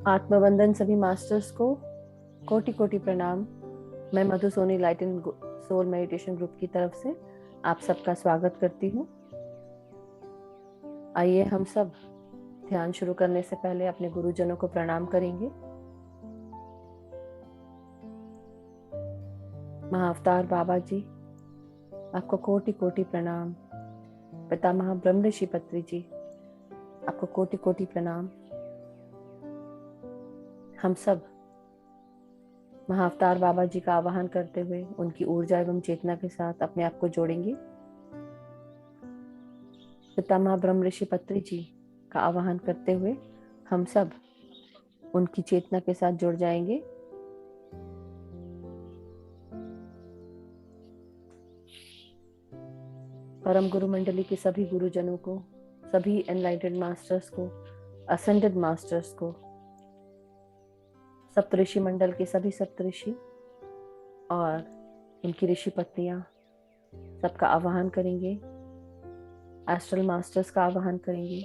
आत्मवंदन सभी मास्टर्स को कोटि कोटि प्रणाम। मैं Madhu Soni light and soul meditation group की तरफ से आप सबका स्वागत करती हूँ। आइए हम सब ध्यान शुरू करने से पहले अपने गुरुजनों को प्रणाम करेंगे। महाअवतार बाबा जी, आपको कोटि कोटि प्रणाम। पितामह ब्रह्म ऋषि पत्री जी, आपको कोटि कोटि प्रणाम। हम सब महाअवतार बाबा जी का आवाहन करते हुए उनकी ऊर्जा एवं चेतना के साथ अपने आप को जोड़ेंगे। पितामह ब्रह्म ऋषि पत्री जी का आवाहन करते हुए हम सब उनकी चेतना के साथ जुड़ जाएंगे। परम गुरु मंडली के सभी गुरुजनों को, सभी एनलाइटेड मास्टर्स को, असेंडेड मास्टर्स को, सप्तऋषि मंडल के सभी सप्तऋषि और उनकी ऋषि पत्नियां, सबका आवाहन करेंगे। एस्ट्रल मास्टर्स का आवाहन करेंगे।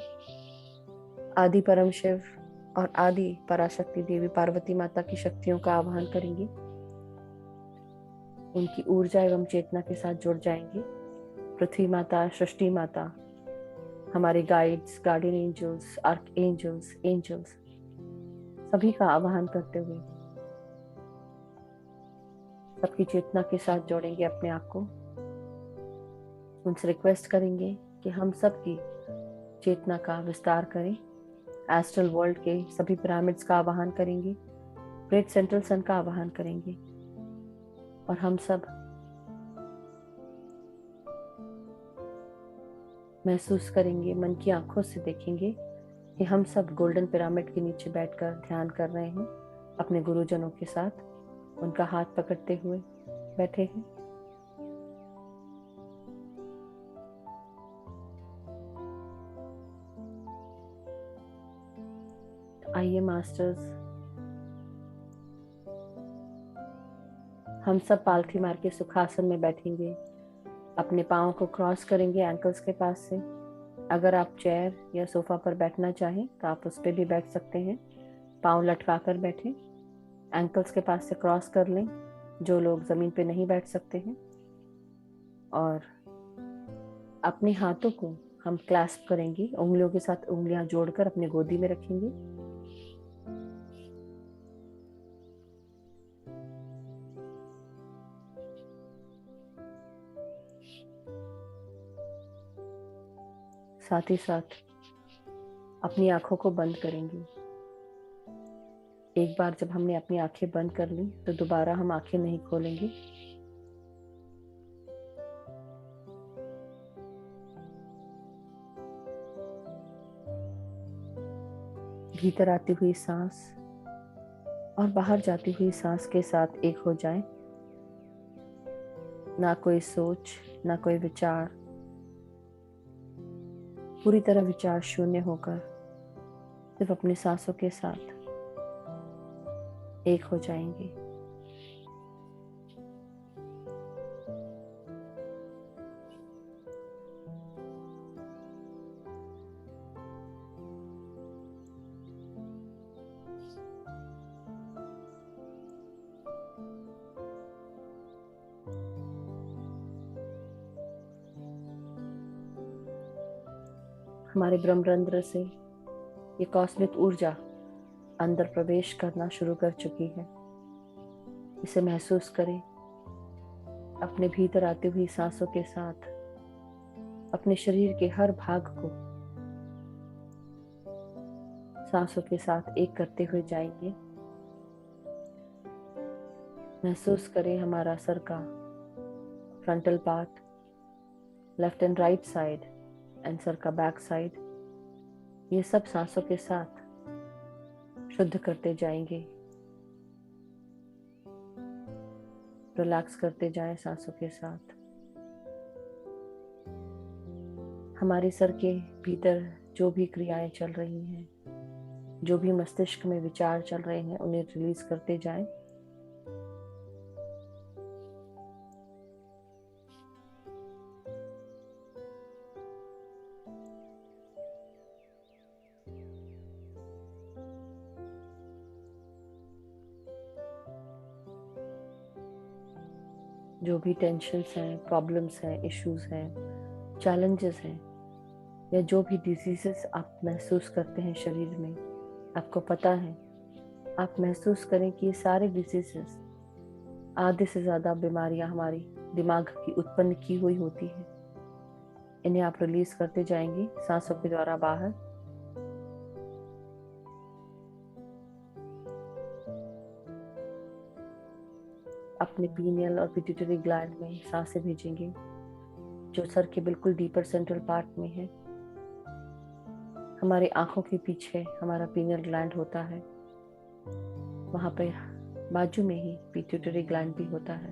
आदि परम शिव और आदि पराशक्ति देवी पार्वती माता की शक्तियों का आवाहन करेंगे। उनकी ऊर्जा एवं चेतना के साथ जुड़ जाएंगे। पृथ्वी माता, सृष्टि माता, हमारे guides, guardian angels, archangels, angels, सभी का आवाहन करते हुए सबकी चेतना के साथ जोड़ेंगे अपने आप को। उनसे रिक्वेस्ट करेंगे कि हम सबकी चेतना का विस्तार करें। एस्ट्रल वर्ल्ड के सभी पिरामिड्स का आवाहन करेंगे। ग्रेट सेंट्रल सन का आवाहन करेंगे और हम सब महसूस करेंगे, मन की आंखों से देखेंगे कि हम सब गोल्डन पिरामिड के नीचे बैठकर ध्यान कर रहे हैं। अपने गुरुजनों के साथ उनका हाथ पकड़ते हुए बैठे हैं। आइए मास्टर्स, हम सब पालथी मार के सुखासन में बैठेंगे। अपने पाँव को क्रॉस करेंगे एंकल्स के पास से। अगर आप चेयर या सोफा पर बैठना चाहें तो आप उस पर भी बैठ सकते हैं। पाँव लटका कर बैठें, एंकल्स के पास से क्रॉस कर लें जो लोग जमीन पे नहीं बैठ सकते हैं। और अपने हाथों को हम क्लैस्प करेंगे, उंगलियों के साथ उंगलियां जोड़कर अपनी गोदी में रखेंगे। साथ ही साथ अपनी आंखों को बंद करेंगे। एक बार जब हमने अपनी आंखें बंद कर ली तो दोबारा हम आंखें नहीं खोलेंगे। भीतर आती हुई सांस और बाहर जाती हुई सांस के साथ एक हो जाएं। ना कोई सोच, ना कोई विचार, पूरी तरह विचार शून्य होकर सिर्फ अपनी सांसों के साथ एक हो जाएंगे। हमारे ब्रह्मरंध्र से ये कॉस्मिक ऊर्जा अंदर प्रवेश करना शुरू कर चुकी है। इसे महसूस करें। अपने भीतर आती हुई सांसों के साथ अपने शरीर के हर भाग को सांसों के साथ एक करते हुए जाएंगे। महसूस करें हमारा सर का frontal part, left and right side and sir का बैक साइड, ये सब सांसों के साथ शुद्ध करते जाएंगे। रिलैक्स करते जाएं सांसों के साथ। हमारे सर के भीतर जो भी क्रियाएं चल रही हैं, जो भी मस्तिष्क में विचार चल रहे हैं, उन्हें रिलीज करते जाएं। जो भी टेंशन्स हैं, प्रॉब्लम्स हैं, इश्यूज हैं, चैलेंजेस हैं, या जो भी डिजीजेस आप महसूस करते हैं शरीर में, आपको पता है, आप महसूस करें कि ये सारे डिजीजेस, आधे से ज़्यादा बीमारियां हमारी दिमाग की उत्पन्न की हुई होती है। इन्हें आप रिलीज करते जाएंगे सांसों के द्वारा बाहर। अपने पीनियल और पिट्यूटरी ग्लैंड में सांसें भेजेंगे, जो सर के बिल्कुल डीपर सेंट्रल पार्ट में है। हमारी आंखों के पीछे हमारा पीनियल ग्लैंड होता है, वहां पे बाजू में ही पिट्यूटरी ग्लैंड भी होता है।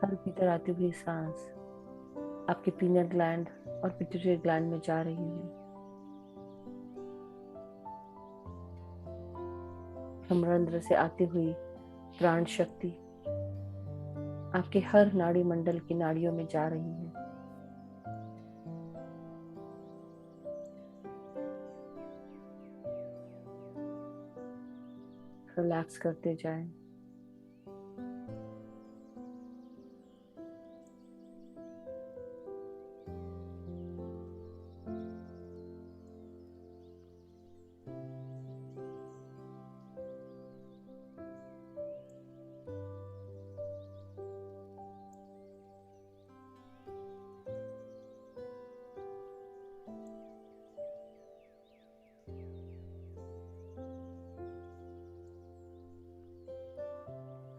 हर भीतर आती हुई सांस आपके पीनियल ग्लैंड और पिट्यूटरी ग्लैंड में जा रही है। ब्रह्मांड से आती हुई प्राण शक्ति आपके हर नाड़ी मंडल की नाड़ियों में जा रही है। रिलैक्स करते जाएं।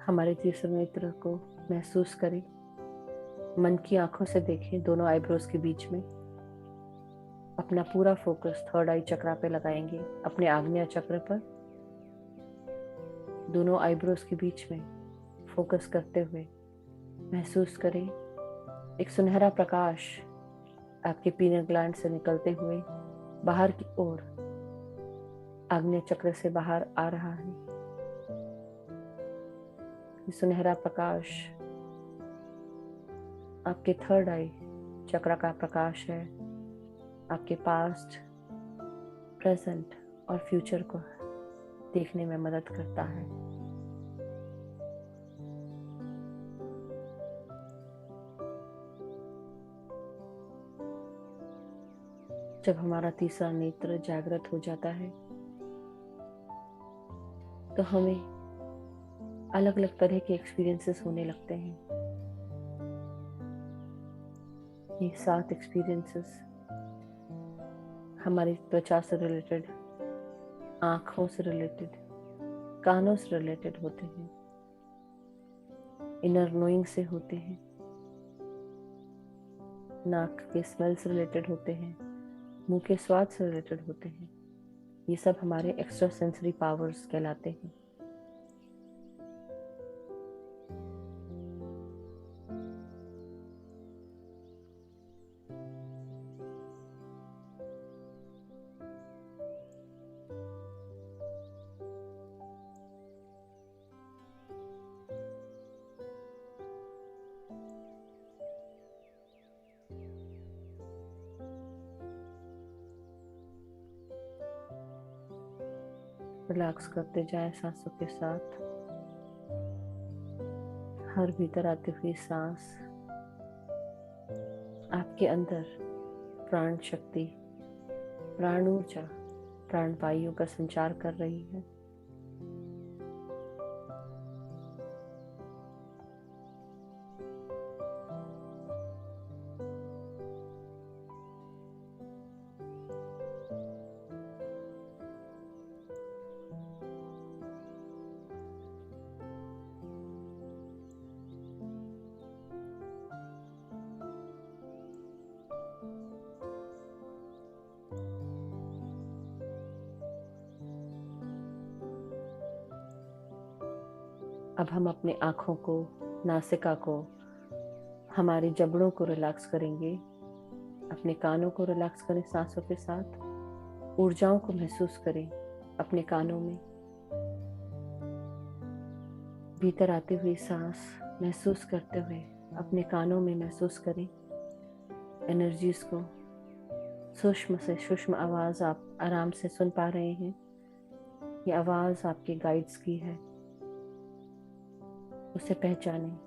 हमारे तीसरे नेत्र को महसूस करें, मन की आंखों से देखें, दोनों आईब्रोज के बीच में अपना पूरा फोकस थर्ड आई चक्रा पे लगाएंगे, अपने आग्नेय चक्र पर। दोनों आईब्रोज के बीच में फोकस करते हुए महसूस करें एक सुनहरा प्रकाश आपके पीनियल ग्लैंड से निकलते हुए बाहर की ओर आग्नेय चक्र से बाहर आ रहा है। ये सुनहरा प्रकाश आपके थर्ड आई चक्र का प्रकाश है, आपके पास्ट, प्रेजेंट और फ्यूचर को देखने में मदद करता है। जब हमारा तीसरा नेत्र जागृत हो जाता है तो हमें अलग अलग तरह के एक्सपीरियंसेस होने लगते हैं। ये 7 एक्सपीरियंसेस हमारी त्वचा से रिलेटेड, आँखों से रिलेटेड, कानों से रिलेटेड होते हैं, इनर नोइंग से होते हैं, नाक के स्मेल से रिलेटेड होते हैं, मुंह के स्वाद से रिलेटेड होते हैं। ये सब हमारे एक्स्ट्रा सेंसरी पावर्स कहलाते हैं। रिलैक्स करते जाएं सांसों के साथ। हर भीतर आती हुई सांस आपके अंदर प्राण शक्ति, प्राण ऊर्जा, प्राण वायु का संचार कर रही है। अब हम अपने आँखों को, नासिका को, हमारे जबड़ों को रिलैक्स करेंगे। अपने कानों को रिलैक्स करें सांसों के साथ। ऊर्जाओं को महसूस करें अपने कानों में। भीतर आती हुई सांस महसूस करते हुए अपने कानों में महसूस करें एनर्जीज को। सूक्ष्म से सूक्ष्म आवाज़ आप आराम से सुन पा रहे हैं। ये आवाज़ आपके गाइड्स की है। उसे पहचानें।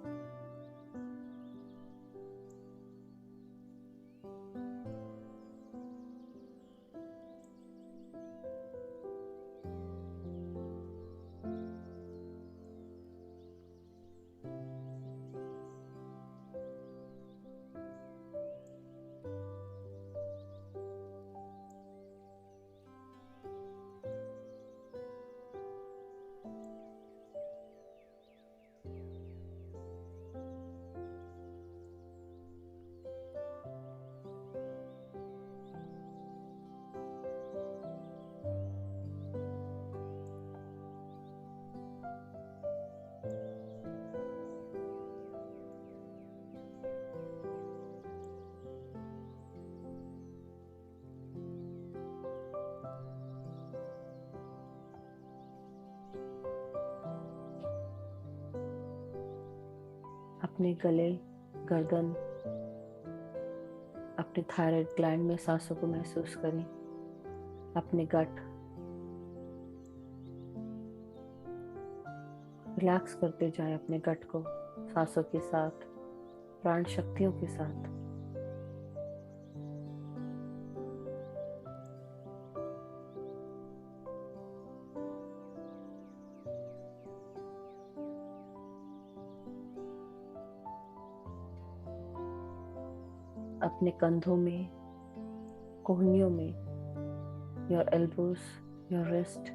अपने गले, गर्दन, अपने थायराइड ग्लैंड में सांसों को महसूस करें। अपने गट रिलैक्स करते जाएं, अपने गट को सांसों के साथ, प्राण शक्तियों के साथ। अपने कंधों में, कोहनियों में, your elbows, your wrist,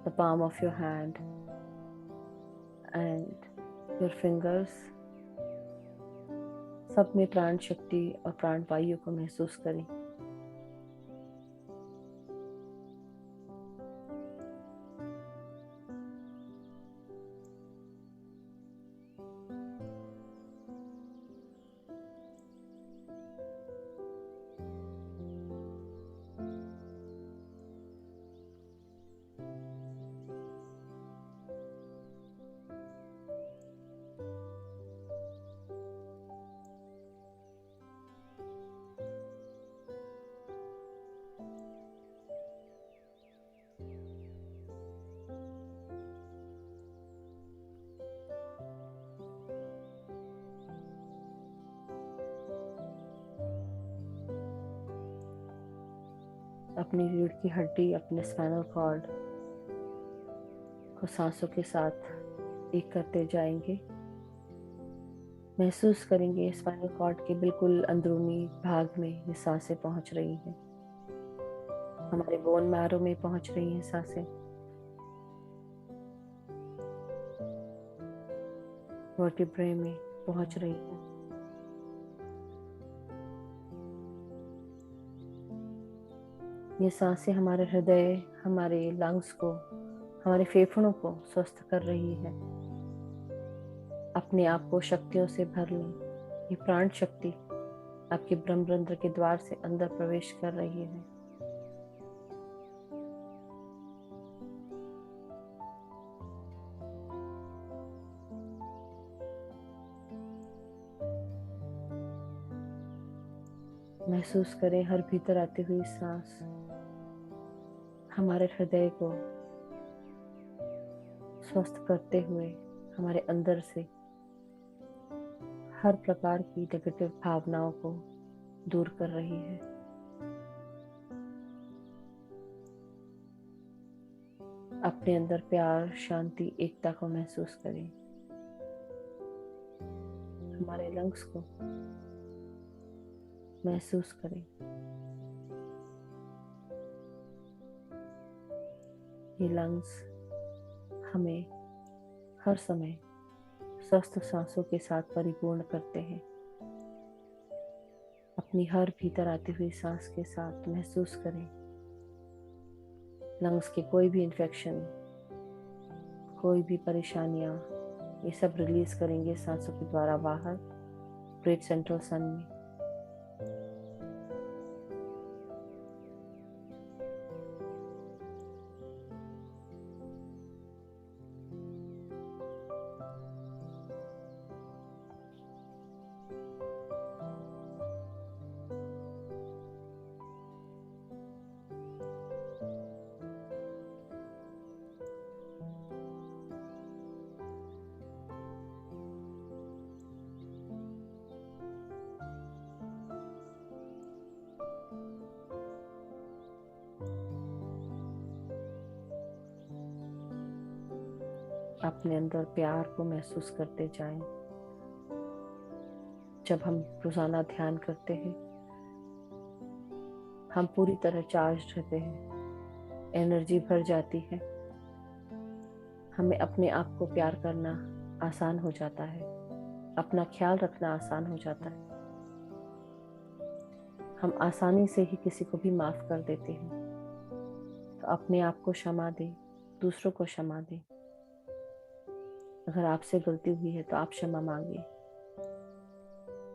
the palm of your hand and your fingers, सब में प्राण शक्ति और प्राण वायु को महसूस करें। अपनी रीढ़ की हड्डी, अपने स्पाइनल कॉर्ड को सांसों के साथ एक करते जाएंगे। महसूस करेंगे स्पाइनल कॉर्ड के बिल्कुल अंदरूनी भाग में ये सांसें पहुंच रही हैं। हमारे बोन मैरो में पहुंच रही हैं सांसें। वर्टिब्रे में पहुंच रही हैं। ये सांसें हमारे हृदय, हमारे लंग्स को, हमारे फेफड़ों को स्वस्थ कर रही है। अपने आप को शक्तियों से भर लें। ये प्राण शक्ति आपके ब्रह्मरंध्र के द्वार से अंदर प्रवेश कर रही है। महसूस करें हर भीतर आती हुई सांस हमारे हृदय को स्वस्थ करते हुए हमारे अंदर से हर प्रकार की नेगेटिव भावनाओं को दूर कर रही है। अपने अंदर प्यार, शांति, एकता को महसूस करें। हमारे लंग्स को महसूस करें। ये लंग्स हमें हर समय स्वस्थ सांसों के साथ परिपूर्ण करते हैं। अपनी हर भीतर आती हुई सांस के साथ महसूस करें लंग्स के कोई भी इन्फेक्शन, कोई भी परेशानियां, ये सब रिलीज करेंगे सांसों के द्वारा बाहर ग्रेट सेंट्रल सन में। अपने अंदर प्यार को महसूस करते जाएं। जब हम रोजाना ध्यान करते हैं, हम पूरी तरह चार्ज रहते हैं, एनर्जी भर जाती है, हमें अपने आप को प्यार करना आसान हो जाता है, अपना ख्याल रखना आसान हो जाता है। हम आसानी से ही किसी को भी माफ कर देते हैं। तो अपने आप को क्षमा दें, दूसरों को क्षमा दें। अगर आपसे गलती हुई है तो आप क्षमा मांगिए।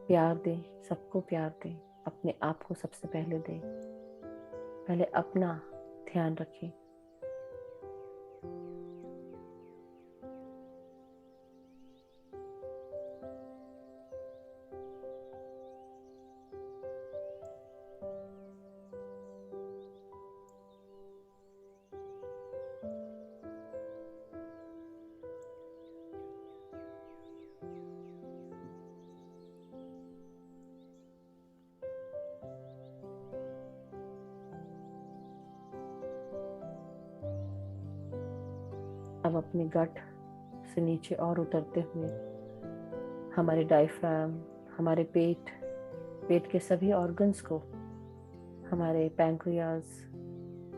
प्यार दें, सबको प्यार दें, अपने आप को सबसे पहले दें। पहले अपना ध्यान रखें। अब अपने गट से नीचे और उतरते हुए हमारे डायफ्राम, हमारे पेट के सभी ऑर्गन्स को, हमारे पैंक्रियाज,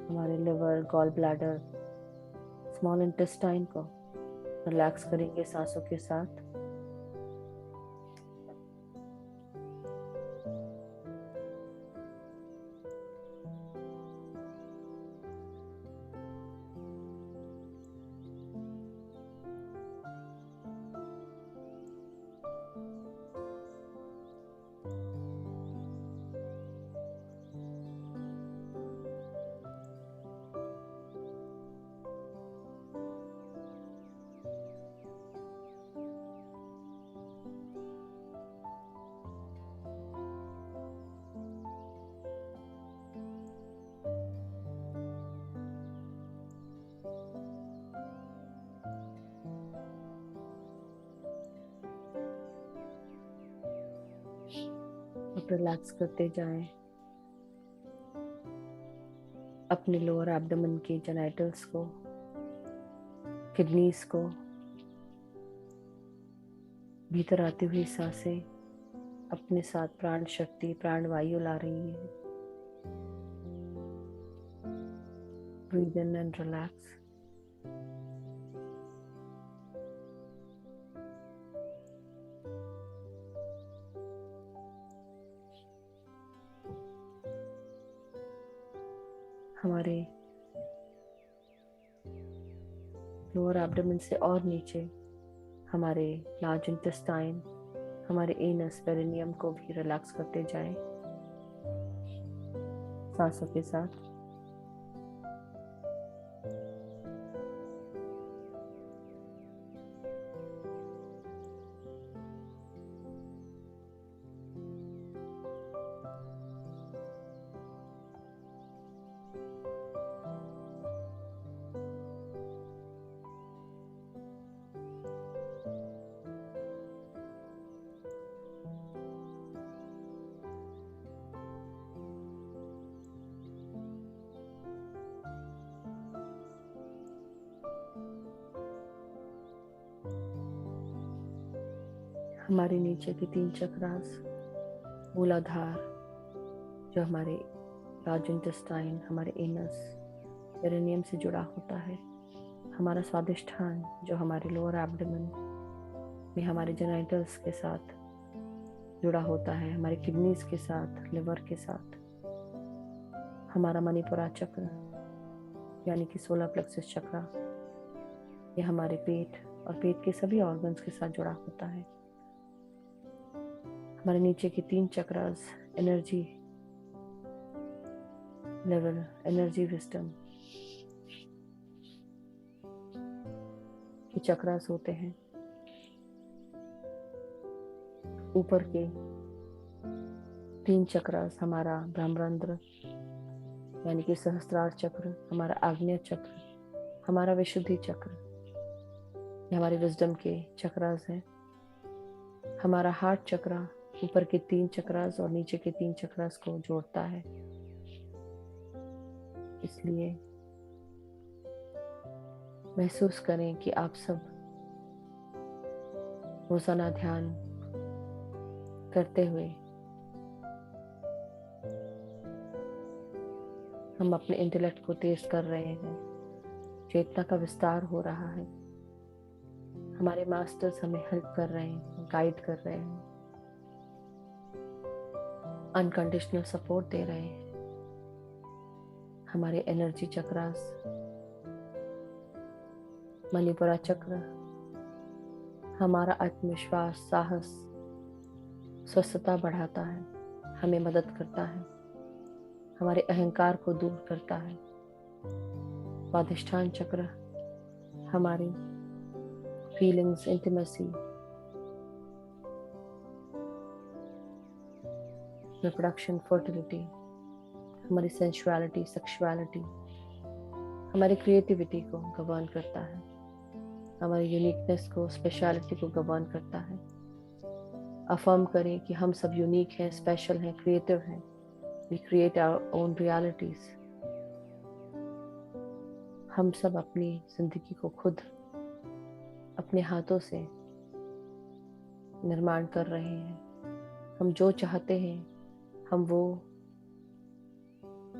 हमारे liver, gall bladder, small intestine को रिलैक्स करेंगे सांसों के साथ। रिलैक्स करते जाएं अपने लोअर एब्डोमेन के जेनिटल्स को, किडनीज को। भीतर आती हुई सांसें अपने साथ प्राण शक्ति, प्राण वायु ला रही है। Breathe in and relax. हमारे लोअर एब्डोमेन से और नीचे हमारे लार्ज इंटेस्टाइन, हमारे एनस, पेरिनियम को भी रिलैक्स करते जाएं सांसों के साथ। हमारे नीचे के 3 चक्रास, मूलाधार जो हमारे लार्ज इंटेस्टाइन, हमारे एनस, पेरिनियम से जुड़ा होता है। हमारा स्वादिष्ठान जो हमारे लोअर एब्डोमेन में हमारे जेनिटल्स के साथ जुड़ा होता है, हमारे किडनीज के साथ, लिवर के साथ। हमारा मणिपुरा चक्र यानी कि सोलर प्लेक्सस चक्र, ये हमारे पेट और पेट के सभी ऑर्गन्स के साथ जुड़ा होता है। हमारे नीचे के 3 chakras, energy level, energy wisdom के चक्रास होते हैं। ऊपर के 3 चक्रास हमारा ब्रह्मरंध्र यानी कि सहस्त्रार चक्र, हमारा आग्नेय चक्र, हमारा विशुद्धि चक्र, ये हमारे विजडम के चक्रास हैं। हमारा हार्ट चक्र ऊपर के 3 चक्रास और नीचे के 3 चक्रास को जोड़ता है। इसलिए महसूस करें कि आप सब रोजाना ध्यान करते हुए हम अपने इंटेलेक्ट को तेज कर रहे हैं, चेतना का विस्तार हो रहा है। हमारे मास्टर्स हमें हेल्प कर रहे हैं, गाइड कर रहे हैं, अनकंडीशनल सपोर्ट दे रहे हैं। हमारे एनर्जी चक्रास, मणिपुरा चक्र हमारा आत्मविश्वास, साहस, स्वस्थता बढ़ाता है, हमें मदद करता है, हमारे अहंकार को दूर करता है। स्वादिष्ठान चक्र हमारी फीलिंग्स, इंटीमेसी, रिप्रोडक्शन, फर्टिलिटी, हमारी सेंसुअलिटी, सेक्सुअलिटी, हमारी क्रिएटिविटी को गवर्न करता है, हमारी यूनिकनेस को, स्पेशलिटी को गवर्न करता है। अफर्म करें कि हम सब यूनिक हैं, स्पेशल हैं, क्रिएटिव हैं। We create our own realities. हम सब अपनी जिंदगी को खुद अपने हाथों से निर्माण कर रहे हैं। हम जो चाहते हैं हम वो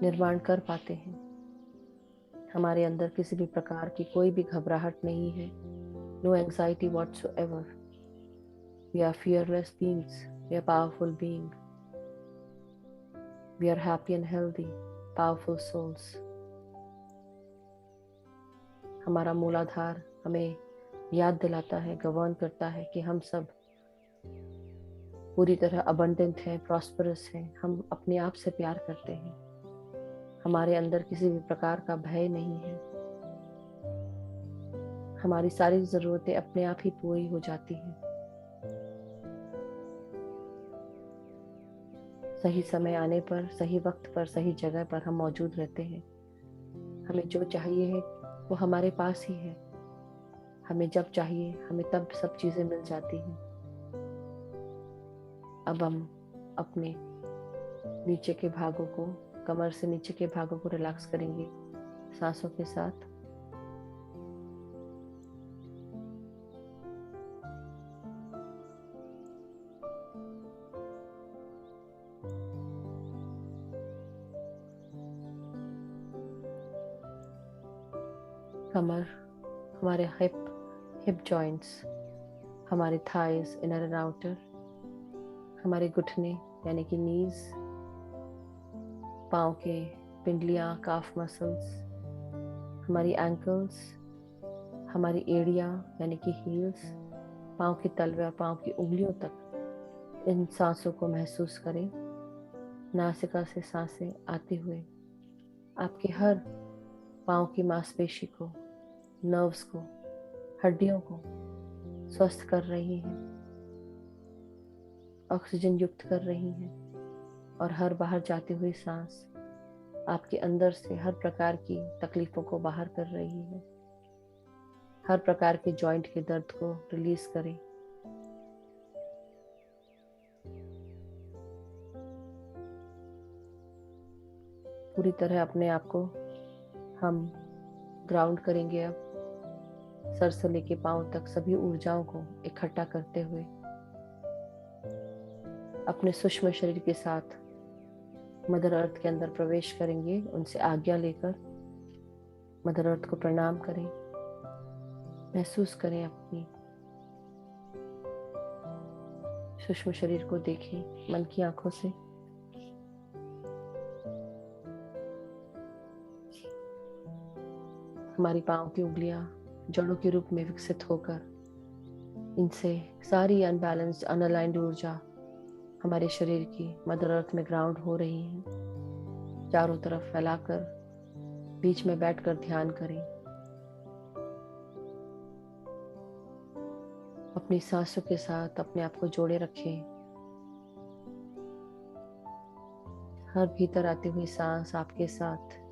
निर्माण कर पाते हैं। हमारे अंदर किसी भी प्रकार की कोई भी घबराहट नहीं है। No anxiety whatsoever. We are fearless beings. We are powerful being. We are happy and healthy, powerful souls. हमारा मूलाधार हमें याद दिलाता है, गवर्न करता है कि हम सब पूरी तरह अबंडेंट हैं, प्रॉस्परस हैं। हम अपने आप से प्यार करते हैं। हमारे अंदर किसी भी प्रकार का भय नहीं है। हमारी सारी ज़रूरतें अपने आप ही पूरी हो जाती हैं। सही समय आने पर, सही वक्त पर, सही जगह पर हम मौजूद रहते हैं। हमें जो चाहिए है वो हमारे पास ही है। हमें जब चाहिए हमें तब सब चीज़ें मिल जाती हैं। अब हम अपने नीचे के भागों को, कमर से नीचे के भागों को रिलैक्स करेंगे सांसों के साथ। कमर, हमारे हिप जॉइंट्स, हमारे थाइज इनर एंड आउटर, हमारे घुटने यानी कि नीज, पाँव के पिंडलियाँ, काफ मसल्स, हमारी एंकल्स, हमारी एड़ियाँ यानी कि हील्स, पाँव के तलवे और पाँव की उंगलियों तक इन सांसों को महसूस करें। नासिका से सांसें आते हुए आपके हर पाँव की मांसपेशी को, नर्व्स को, हड्डियों को स्वस्थ कर रही हैं, ऑक्सीजन युक्त कर रही हैं। और हर बाहर जाती हुई सांस आपके अंदर से हर प्रकार की तकलीफों को बाहर कर रही है। हर प्रकार के जॉइंट के दर्द को रिलीज करें। पूरी तरह अपने आप को हम ग्राउंड करेंगे। अब सर से लेके पांव तक सभी ऊर्जाओं को इकट्ठा करते हुए अपने सूक्ष्म शरीर के साथ मदर अर्थ के अंदर प्रवेश करेंगे। उनसे आज्ञा लेकर मदर अर्थ को प्रणाम करें। महसूस करें, अपनी सूक्ष्म शरीर को देखें मन की आंखों से। हमारी पांव की उंगलियां जड़ों के रूप में विकसित होकर इनसे सारी अनबैलेंस्ड, अनअलाइंड ऊर्जा हमारे शरीर की मदर अर्थ में ग्राउंड हो रही है। चारों तरफ फैलाकर बीच में बैठकर ध्यान करें। अपनी सांसों के साथ अपने आप को जोड़े रखें। हर भीतर आती हुई सांस आपके साथ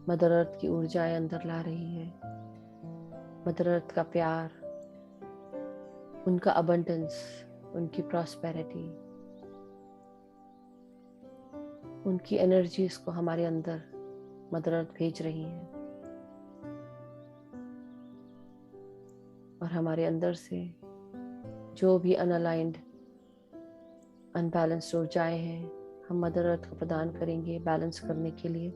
मदर अर्थ की ऊर्जाएं अंदर ला रही है। मदर अर्थ का प्यार, उनका अबंडेंस, उनकी प्रॉस्पेरिटी, उनकी एनर्जीज को हमारे अंदर मदर अर्थ भेज रही है। हमारे अंदर से जो भी अनअलाइंड, अनबैलेंस्ड ऊर्जाएं हैं, हम मदर अर्थ को प्रदान करेंगे बैलेंस करने के लिए।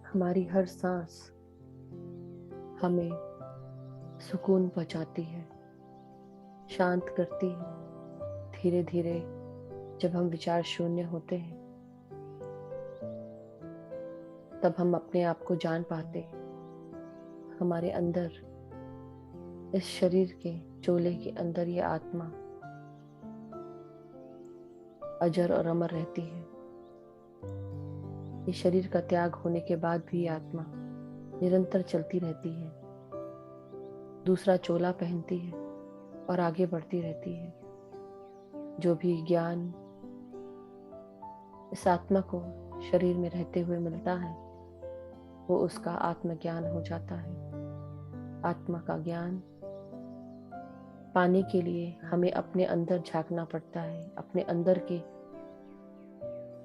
हमारी हर सांस हमें सुकून पहुंचाती है, शांत करती है। धीरे धीरे जब हम विचार शून्य होते हैं, तब हम अपने आप को जान पाते हैं। हमारे अंदर, इस शरीर के चोले के अंदर, ये आत्मा अजर और अमर रहती है। ये शरीर का त्याग होने के बाद भी आत्मा निरंतर चलती रहती है, दूसरा चोला पहनती है और आगे बढ़ती रहती है। जो भी ज्ञान इस आत्मा को शरीर में रहते हुए मिलता है, वो उसका आत्मज्ञान हो जाता है। आत्मा का ज्ञान पाने के लिए हमें अपने अंदर झांकना पड़ता है, अपने अंदर के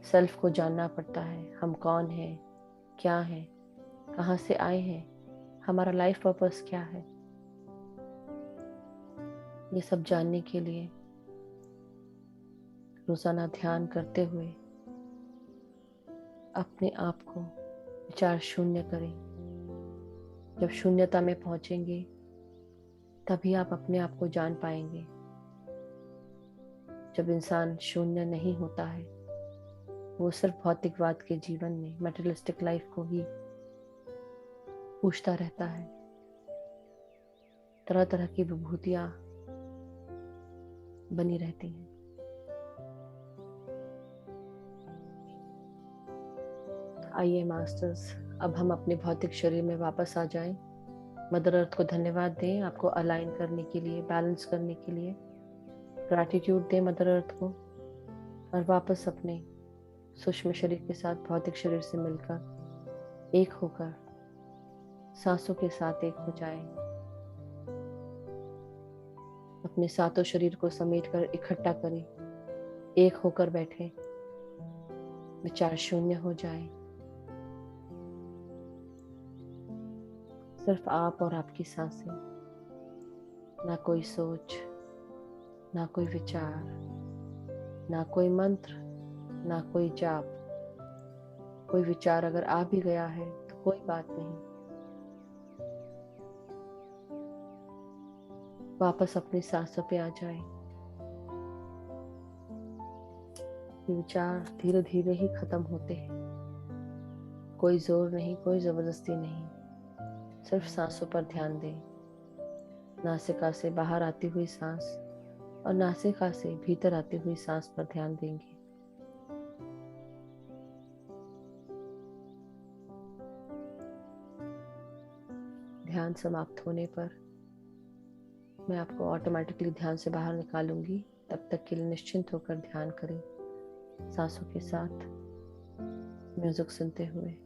सेल्फ को जानना पड़ता है। हम कौन हैं, क्या हैं, कहाँ से आए हैं, हमारा लाइफ पर्पस क्या है। ये सब जानने के लिए रोजाना ध्यान करते हुए अपने आप को विचार शून्य करें। जब शून्यता में पहुंचेंगे, तभी आप अपने आप को जान पाएंगे। जब इंसान शून्य नहीं होता है, वो सिर्फ भौतिकवाद के जीवन में, मटेरियलिस्टिक लाइफ को ही पूछता रहता है। तरह तरह की विभूतियां बनी रहती हैं। आइए मास्टर्स, अब हम अपने भौतिक शरीर में वापस आ जाएं। मदर अर्थ को धन्यवाद दें, आपको अलाइन करने के लिए, बैलेंस करने के लिए। ग्रैटिट्यूड दें मदर अर्थ को, और वापस अपने सूक्ष्म शरीर के साथ भौतिक शरीर से मिलकर एक होकर सांसों के साथ एक हो जाएं। अपने सातों शरीर को समेटकर इकट्ठा करें, एक होकर बैठे, विचार शून्य हो जाए। सिर्फ आप और आपकी सांसें, ना कोई सोच, ना कोई विचार, ना कोई मंत्र, ना कोई जाप। कोई विचार अगर आ भी गया है तो कोई बात नहीं, वापस अपनी सांसों पे आ जाए। ये विचार धीरे धीरे ही खत्म होते हैं। कोई जोर नहीं, कोई जबरदस्ती नहीं, सिर्फ सांसों पर ध्यान दें। नासिका से बाहर आती हुई सांस और नासिका से भीतर आती हुई सांस पर ध्यान देंगे। ध्यान समाप्त होने पर मैं आपको ऑटोमेटिकली ध्यान से बाहर निकालूंगी। तब तक के लिए निश्चिंत होकर ध्यान करें, सांसों के साथ म्यूजिक सुनते हुए।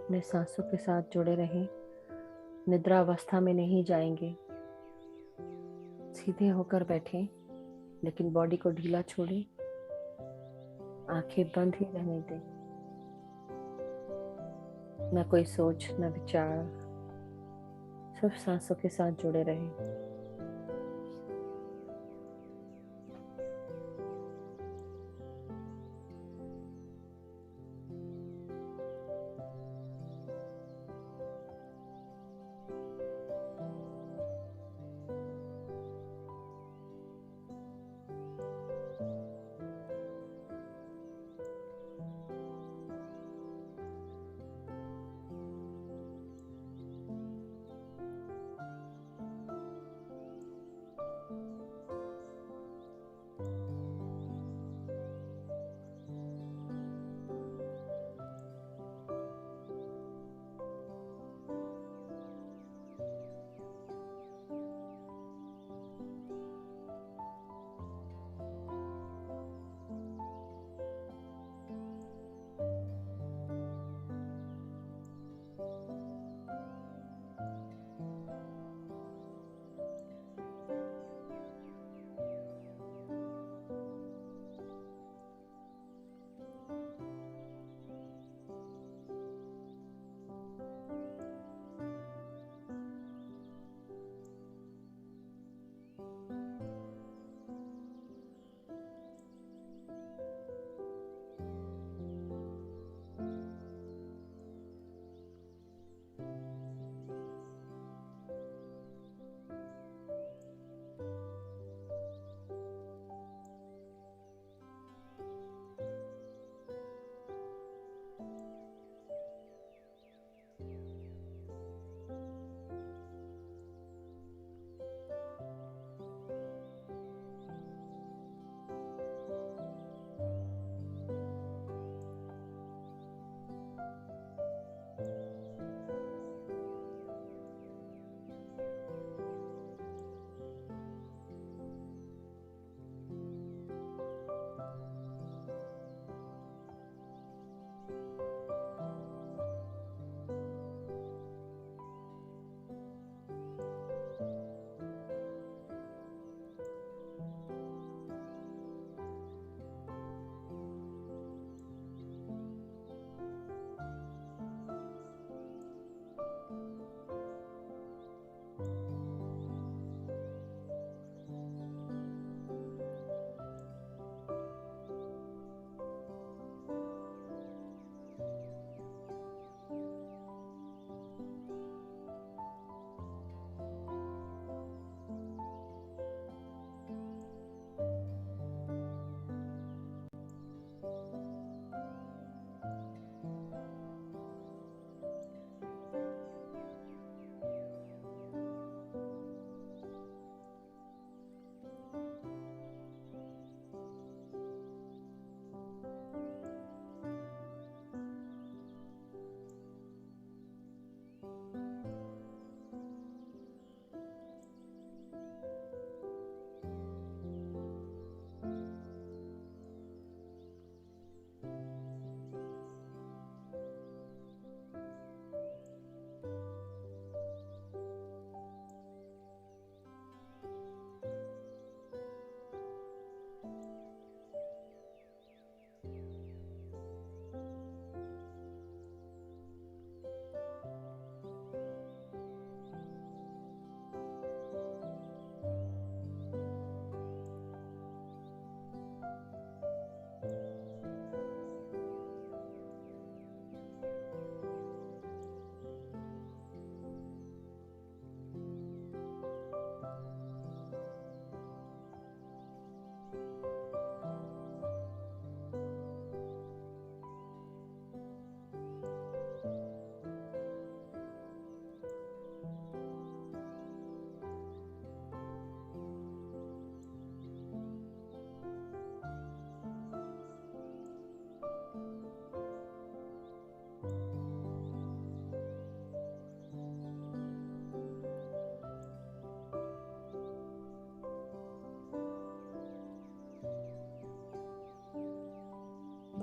अपने सांसों के साथ जुड़े रहें। निद्रा अवस्था में नहीं जाएंगे। सीधे होकर बैठें, लेकिन बॉडी को ढीला छोड़ें। आंखें बंद ही रहने दें। न कोई सोच, न विचार, सिर्फ सांसों के साथ जुड़े रहें।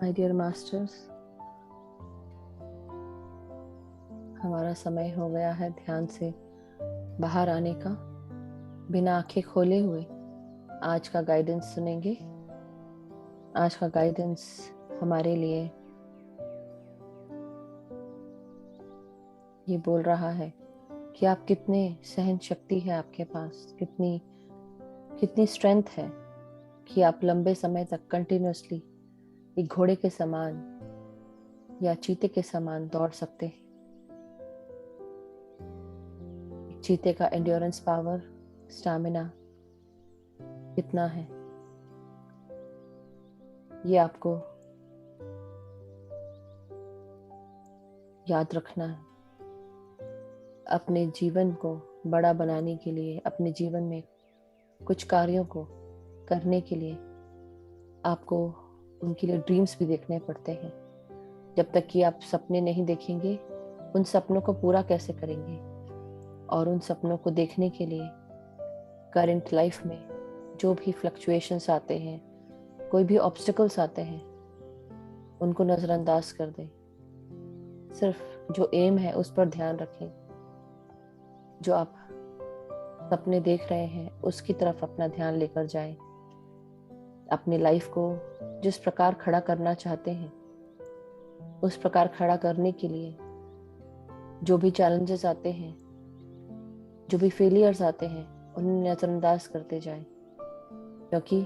My dear masters, तुम्हारा समय हो गया है ध्यान से बाहर आने का। बिना आंखें खोले हुए आज का गाइडेंस सुनेंगे। आज का गाइडेंस हमारे लिए ये बोल रहा है कि आप कितने सहन शक्ति है आपके पास, कितनी स्ट्रेंथ है कि आप लंबे समय तक कंटिन्यूअसली एक घोड़े के समान या चीते के समान दौड़ सकते हैं। चीते का एंड्योरेंस पावर, स्टैमिना कितना है, ये आपको याद रखना है। अपने जीवन को बड़ा बनाने के लिए, अपने जीवन में कुछ कार्यों को करने के लिए आपको उनके लिए ड्रीम्स भी देखने पड़ते हैं। जब तक कि आप सपने नहीं देखेंगे, उन सपनों को पूरा कैसे करेंगे? और उन सपनों को देखने के लिए करंट लाइफ में जो भी फ्लक्चुएशंस आते हैं, कोई भी ऑब्स्टिकल्स आते हैं, उनको नज़रअंदाज कर दें। सिर्फ जो एम है उस पर ध्यान रखें। जो आप सपने देख रहे हैं उसकी तरफ अपना ध्यान लेकर जाएं। अपनी लाइफ को जिस प्रकार खड़ा करना चाहते हैं उस प्रकार खड़ा करने के लिए जो भी चैलेंजेस आते हैं, जो भी फेलियर्स आते हैं, उन्हें नज़रअंदाज करते जाएं। क्योंकि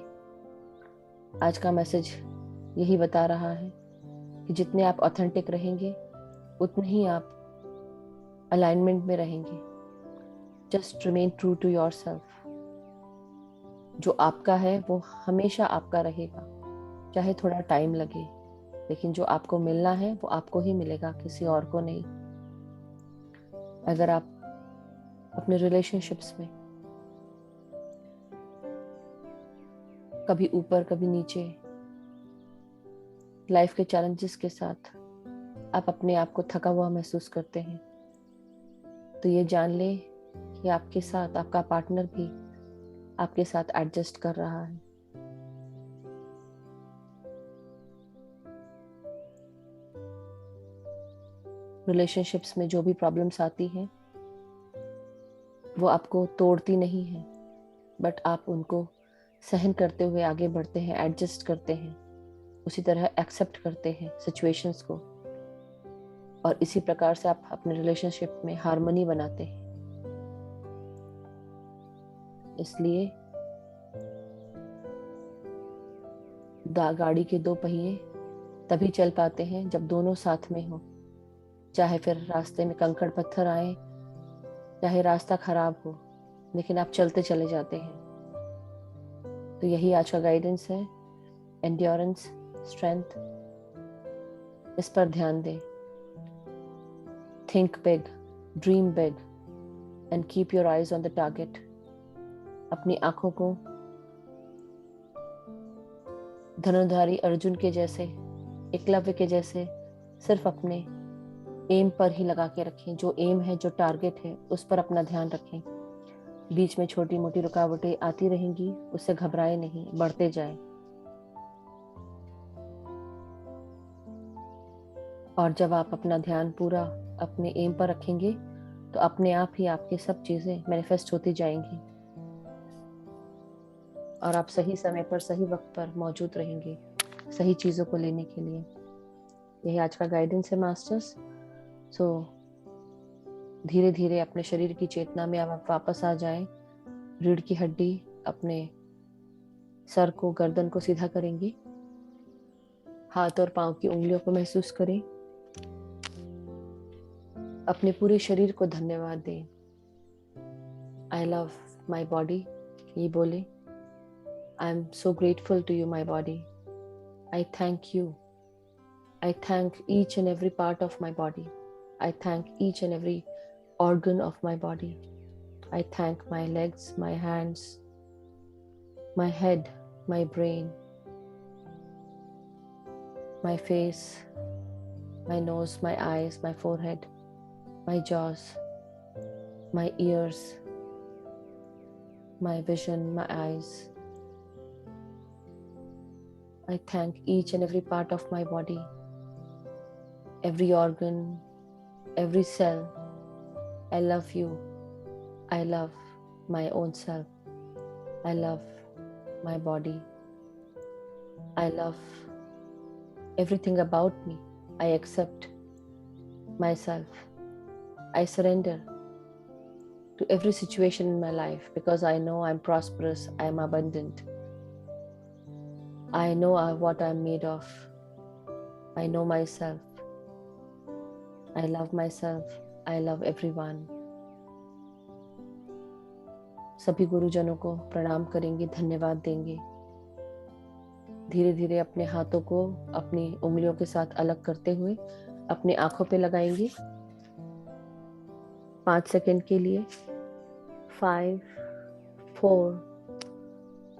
आज का मैसेज यही बता रहा है कि जितने आप ऑथेंटिक रहेंगे उतने ही आप अलाइनमेंट में रहेंगे। Just remain true to yourself. जो आपका है वो हमेशा आपका रहेगा, चाहे थोड़ा टाइम लगे, लेकिन जो आपको मिलना है वो आपको ही मिलेगा, किसी और को नहीं। अगर आप अपने रिलेशनशिप्स में कभी ऊपर कभी नीचे लाइफ के चैलेंजेस के साथ आप अपने आप को थका हुआ महसूस करते हैं, तो ये जान ले कि आपके साथ आपका पार्टनर भी आपके साथ एडजस्ट कर रहा है। रिलेशनशिप्स में जो भी प्रॉब्लम्स आती हैं वो आपको तोड़ती नहीं है, बट आप उनको सहन करते हुए आगे बढ़ते हैं, एडजस्ट करते हैं, उसी तरह एक्सेप्ट करते हैं सिचुएशंस को, और इसी प्रकार से आप अपने रिलेशनशिप में हार्मनी बनाते हैं। इसलिए गाड़ी के दो पहिए तभी चल पाते हैं जब दोनों साथ में हो। चाहे फिर रास्ते में कंकड़ पत्थर आए, चाहे रास्ता खराब हो, लेकिन आप चलते चले जाते हैं। तो यही आज का गाइडेंस है। एंड्योरेंस, स्ट्रेंथ, इस पर ध्यान दें। Think big, dream big and keep your eyes on the target. अपनी आंखों को धनुर्धारी अर्जुन के जैसे, एकलव्य के जैसे सिर्फ अपने एम पर ही लगा के रखें। जो एम है, जो टारगेट है, उस पर अपना ध्यान रखें। बीच में छोटी मोटी रुकावटें आती रहेंगी, उससे घबराए नहीं, बढ़ते जाएं। और जब आप अपना ध्यान पूरा अपने एम पर रखेंगे तो अपने आप ही आपकी सब चीजें मैनिफेस्ट होती जाएंगी और आप सही समय पर, सही वक्त पर मौजूद रहेंगे सही चीजों को लेने के लिए। यही आज का गाइडेंस है मास्टर्स। सो धीरे धीरे अपने शरीर की चेतना में आप वापस आ जाएं। रीढ़ की हड्डी, अपने सर को, गर्दन को सीधा करेंगे। हाथ और पांव की उंगलियों को महसूस करें। अपने पूरे शरीर को धन्यवाद दें। आई लव माई बॉडी, ये बोले। I am so grateful to you my body. I thank you. I thank each and every part of my body. I thank each and every organ of my body. I thank my legs, my hands, my head, my brain, my face, my nose, my eyes, my forehead, my jaws, my ears, my vision, my eyes. I thank each and every part of my body, every organ, every cell, I love you. I love my own self. I love my body. I love everything about me. I accept myself. I surrender to every situation in my life because I know I'm prosperous, I'm abundant. I know what I'm made of. I know myself. I love myself. I love everyone. सभी गुरुजनों को प्रणाम करेंगे, धन्यवाद देंगे। धीरे धीरे अपने हाथों को अपनी उंगलियों के साथ अलग करते हुए अपनी आंखों पे लगाएंगे 5 सेकंड के लिए। 5, 4,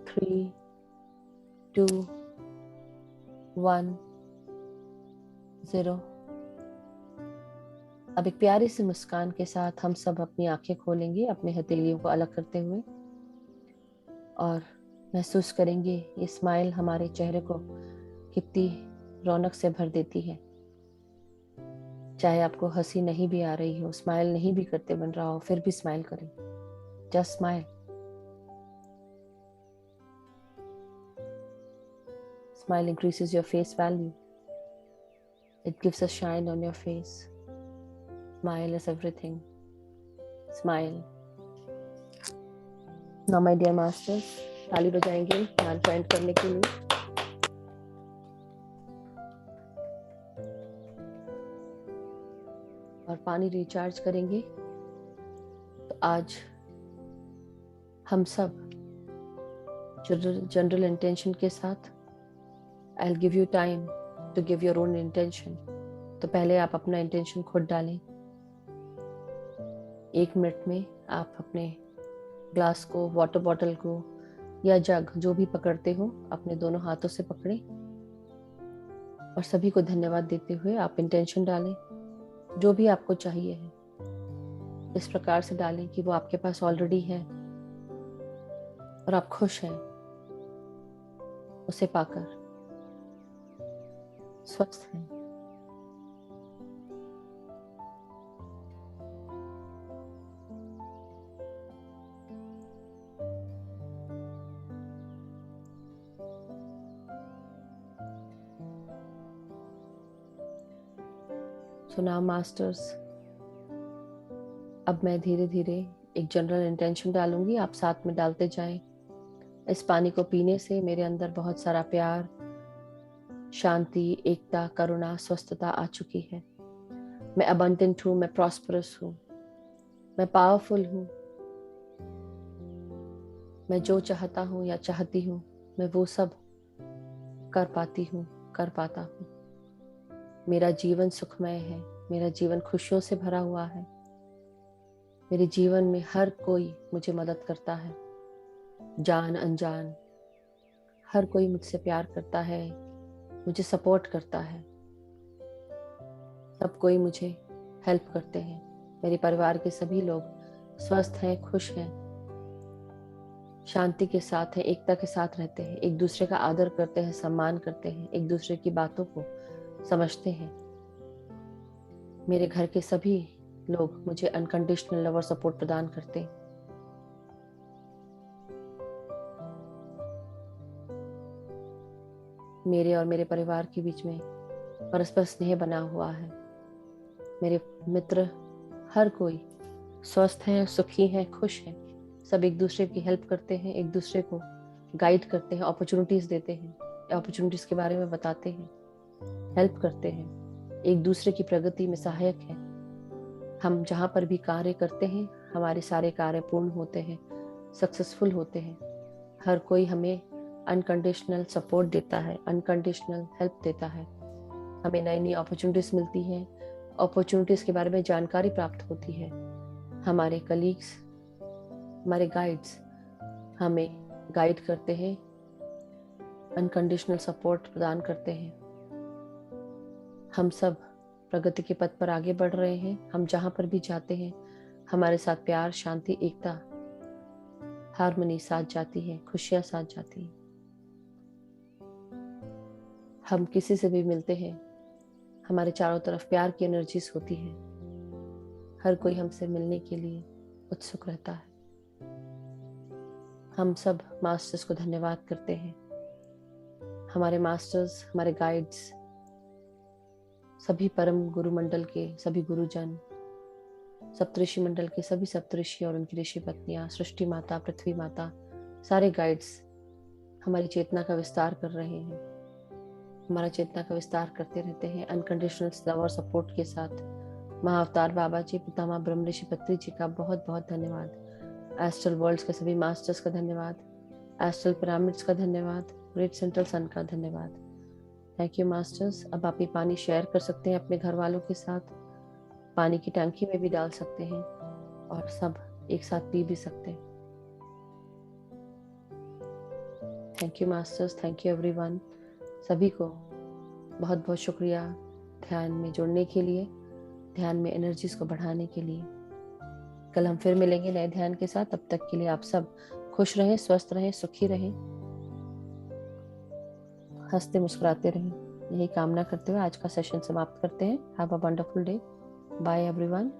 3, 2, 1, 0। अब एक प्यारी सी मुस्कान के साथ हम सब अपनी आंखें खोलेंगे, अपने हथेलियों को अलग करते हुए, और महसूस करेंगे ये स्माइल हमारे चेहरे को कितनी रौनक से भर देती है। चाहे आपको हंसी नहीं भी आ रही हो, स्माइल नहीं भी करते बन रहा हो, फिर भी स्माइल करें। Just smile. Smile increases your face value. It gives a shine on your face. Smile is everything. Smile. Now my dear masters, ताली बजाएंगे ध्यान को एंड करने के लिए। और पानी रिचार्ज करेंगे। तो आज हम सब जनरल इंटेंशन के साथ, I'll give you time to give your own intention. तो पहले आप अपना इंटेंशन खुद डालें। 1 मिनट में आप अपने ग्लास को, वाटर बॉटल को या जग जो भी पकड़ते हो अपने दोनों हाथों से पकड़ें और सभी को धन्यवाद देते हुए आप इंटेंशन डालें। जो भी आपको चाहिए है इस प्रकार से डालें कि वो आपके पास ऑलरेडी है और आप खुश हैं उसे पाकर, स्वस्थ हैं। So now masters, अब मैं धीरे धीरे एक जनरल इंटेंशन डालूंगी, आप साथ में डालते जाएं। इस पानी को पीने से मेरे अंदर बहुत सारा प्यार, शांति, एकता, करुणा, स्वस्थता आ चुकी है। मैं अबंडेंट हूँ, मैं प्रॉस्परस हूँ, मैं पावरफुल हूँ। मैं जो चाहता हूँ या चाहती हूँ मैं वो सब कर पाती हूँ, कर पाता हूँ। मेरा जीवन सुखमय है, मेरा जीवन खुशियों से भरा हुआ है। मेरे जीवन में हर कोई मुझे मदद करता है, जान अनजान हर कोई मुझसे प्यार करता है, मुझे सपोर्ट करता है। सब कोई मुझे हेल्प करते हैं। मेरे परिवार के सभी लोग स्वस्थ हैं, खुश हैं, शांति के साथ हैं, एकता के साथ रहते हैं, एक दूसरे का आदर करते हैं, सम्मान करते हैं, एक दूसरे की बातों को समझते हैं। मेरे घर के सभी लोग मुझे अनकंडीशनल लव और सपोर्ट प्रदान करते हैं। मेरे और मेरे परिवार के बीच में परस्पर स्नेह बना हुआ है। मेरे मित्र हर कोई स्वस्थ हैं, सुखी हैं, खुश हैं। सब एक दूसरे की हेल्प करते हैं, एक दूसरे को गाइड करते हैं, अपॉर्चुनिटीज देते हैं, अपॉर्चुनिटीज के बारे में बताते हैं, हेल्प करते हैं, एक दूसरे की प्रगति में सहायक है। हम जहाँ पर भी कार्य करते हैं हमारे सारे कार्य पूर्ण होते हैं, सक्सेसफुल होते हैं। हर कोई हमें अनकंडीशनल सपोर्ट देता है, अनकंडीशनल हेल्प देता है। हमें नई नई अपॉर्चुनिटीज मिलती हैं, अपॉर्चुनिटीज के बारे में जानकारी प्राप्त होती है। हमारे कलीग्स, हमारे गाइड्स हमें गाइड करते हैं, अनकंडीशनल सपोर्ट प्रदान करते हैं। हम सब प्रगति के पथ पर आगे बढ़ रहे हैं। हम जहाँ पर भी जाते हैं हमारे साथ प्यार, शांति, एकता, हार्मनी साथ जाती है, खुशियाँ साथ जाती हैं। हम किसी से भी मिलते हैं हमारे चारों तरफ प्यार की एनर्जीज होती है। हर कोई हमसे मिलने के लिए उत्सुक रहता है। हम सब मास्टर्स को धन्यवाद करते हैं। हमारे मास्टर्स, हमारे गाइड्स, सभी परम गुरु मंडल के सभी गुरुजन, सप्तऋषि मंडल के सभी सप्तऋषि और उनकी ऋषि पत्नियां, सृष्टि माता, पृथ्वी माता, सारे गाइड्स हमारी चेतना का विस्तार कर रहे हैं, हमारा चेतना का विस्तार करते रहते हैं अनकंडीशनल लव और सपोर्ट के साथ। महाअवतार बाबा जी, पितामह ब्रह्म ऋषि पत्री जी का बहुत बहुत धन्यवाद। एस्ट्रल वर्ल्ड्स के सभी मास्टर्स का धन्यवाद। एस्ट्रल पिरामिड्स का धन्यवाद। ग्रेट सेंट्रल सन का धन्यवाद। Thank you masters. अब आप ये पानी शेयर कर सकते हैं अपने घर वालों के साथ, पानी की टंकी में भी डाल सकते हैं और सब एक साथ पी भी सकते हैं। Thank you masters, thank you everyone. सभी को बहुत बहुत शुक्रिया ध्यान में जुड़ने के लिए, ध्यान में एनर्जीज को बढ़ाने के लिए। कल हम फिर मिलेंगे नए ध्यान के साथ। तब तक के लिए आप सब खुश रहें, स्वस्थ रहें, सुखी रहें, हंसते मुस्कुराते रहें, यही कामना करते हुए आज का सेशन समाप्त करते हैं। Have a wonderful day. Bye everyone.